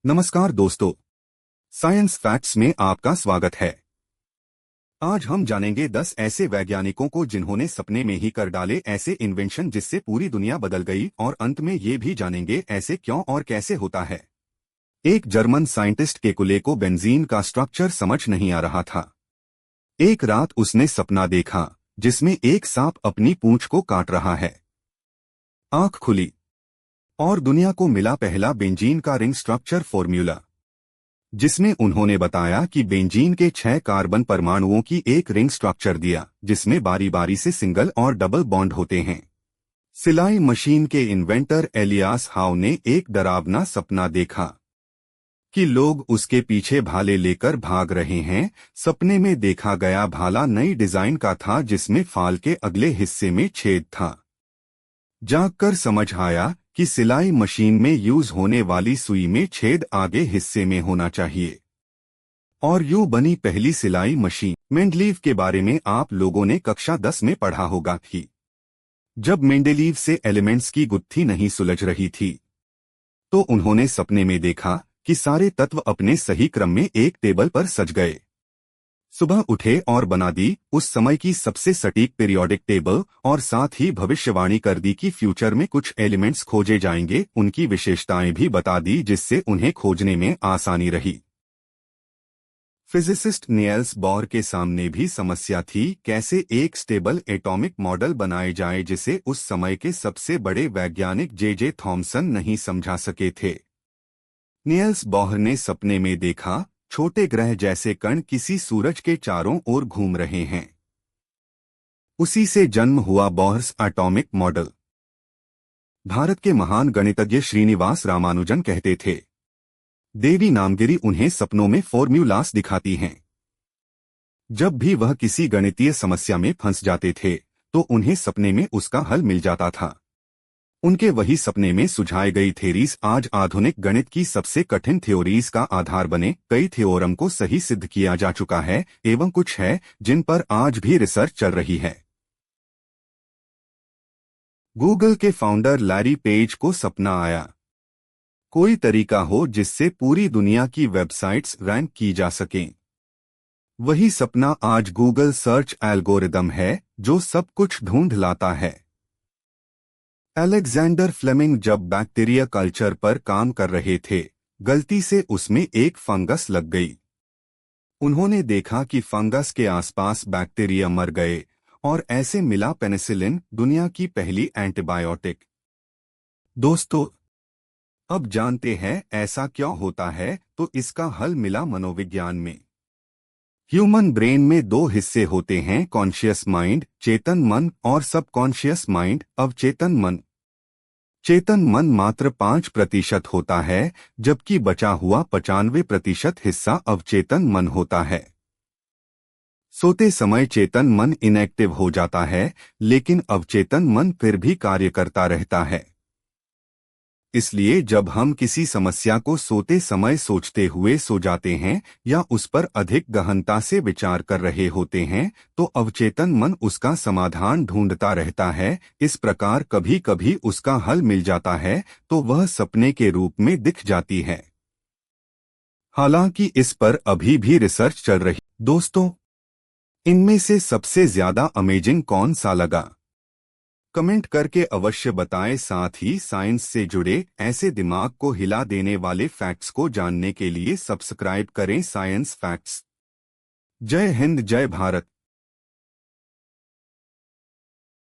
नमस्कार दोस्तों, science facts में आपका स्वागत है। आज हम जानेंगे 10 ऐसे वैज्ञानिकों को जिन्होंने सपने में ही कर डाले ऐसे इन्वेंशन जिससे पूरी दुनिया बदल गई, और अंत में ये भी जानेंगे ऐसे क्यों और कैसे होता है। एक जर्मन साइंटिस्ट केकुले को बेंजीन का स्ट्रक्चर समझ नहीं आ रहा था। एक रात उसने सपना देखा जिसमें एक सांप अपनी पूंछ को काट रहा है। आंख खुली और दुनिया को मिला पहला बेंजीन का रिंग स्ट्रक्चर फॉर्मूला, जिसमें उन्होंने बताया कि बेंजीन के 6 कार्बन परमाणुओं की एक रिंग स्ट्रक्चर दिया जिसमें बारी बारी से सिंगल और डबल बॉन्ड होते हैं। सिलाई मशीन के इन्वेंटर एलियास हाउ ने एक डरावना सपना देखा कि लोग उसके पीछे भाले लेकर भाग रहे हैं। सपने में देखा गया भाला नई डिजाइन का था जिसमें फाल के अगले हिस्से में छेद था। जागकर समझ आया कि सिलाई मशीन में यूज होने वाली सुई में छेद आगे हिस्से में होना चाहिए, और यूं बनी पहली सिलाई मशीन। मेंडलीव के बारे में आप लोगों ने कक्षा 10 में पढ़ा होगा कि जब मेंडलीव से एलिमेंट्स की गुत्थी नहीं सुलझ रही थी तो उन्होंने सपने में देखा कि सारे तत्व अपने सही क्रम में एक टेबल पर सज गए। सुबह उठे और बना दी उस समय की सबसे सटीक पीरियोडिक टेबल, और साथ ही भविष्यवाणी कर दी कि फ्यूचर में कुछ एलिमेंट्स खोजे जाएंगे। उनकी विशेषताएं भी बता दी जिससे उन्हें खोजने में आसानी रही। फिजिसिस्ट निएल्स बोर के सामने भी समस्या थी, कैसे एक स्टेबल एटॉमिक मॉडल बनाए जाए जिसे उस समय के सबसे बड़े वैज्ञानिक जे थॉमसन नहीं समझा सके थे। निएल्स बोर ने सपने में देखा छोटे ग्रह जैसे कण किसी सूरज के चारों ओर घूम रहे हैं। उसी से जन्म हुआ बोहर्स एटॉमिक मॉडल। भारत के महान गणितज्ञ श्रीनिवास रामानुजन कहते थे, देवी नामगिरी उन्हें सपनों में फॉर्मूलास दिखाती हैं। जब भी वह किसी गणितीय समस्या में फंस जाते थे तो उन्हें सपने में उसका हल मिल जाता था। उनके वही सपने में सुझाई गई थ्योरीज आज आधुनिक गणित की सबसे कठिन थ्योरीज का आधार बने। कई थ्योरम को सही सिद्ध किया जा चुका है एवं कुछ है जिन पर आज भी रिसर्च चल रही है। गूगल के फाउंडर लैरी पेज को सपना आया कोई तरीका हो जिससे पूरी दुनिया की वेबसाइट्स रैंक की जा सकें। वही सपना आज गूगल सर्च एल्गोरिदम है जो सब कुछ ढूंढ लाता है। अलेक्जेंडर फ्लेमिंग जब बैक्टीरिया कल्चर पर काम कर रहे थे, गलती से उसमें एक फंगस लग गई। उन्होंने देखा कि फंगस के आसपास बैक्टीरिया मर गए और ऐसे मिला पेनिसिलिन, दुनिया की पहली एंटीबायोटिक। दोस्तों, अब जानते हैं ऐसा क्यों होता है, तो इसका हल मिला मनोविज्ञान में। ह्यूमन ब्रेन में 2 हिस्से होते हैं, कॉन्शियस माइंड चेतन मन और सबकॉन्शियस माइंड अवचेतन मन। चेतन मन मात्र 5% होता है, जबकि बचा हुआ 95% हिस्सा अवचेतन मन होता है। सोते समय चेतन मन इनएक्टिव हो जाता है, लेकिन अवचेतन मन फिर भी कार्य करता रहता है। इसलिए जब हम किसी समस्या को सोते समय सोचते हुए सो जाते हैं या उस पर अधिक गहनता से विचार कर रहे होते हैं तो अवचेतन मन उसका समाधान ढूंढता रहता है। इस प्रकार कभी कभी उसका हल मिल जाता है तो वह सपने के रूप में दिख जाती है। हालांकि इस पर अभी भी रिसर्च चल रही। दोस्तों, इनमें से सबसे ज्यादा अमेजिंग कौन सा लगा? कमेंट करके अवश्य बताएं। साथ ही साइंस से जुड़े ऐसे दिमाग को हिला देने वाले फैक्ट्स को जानने के लिए सब्सक्राइब करें साइंस फैक्ट्स। जय हिंद, जय भारत।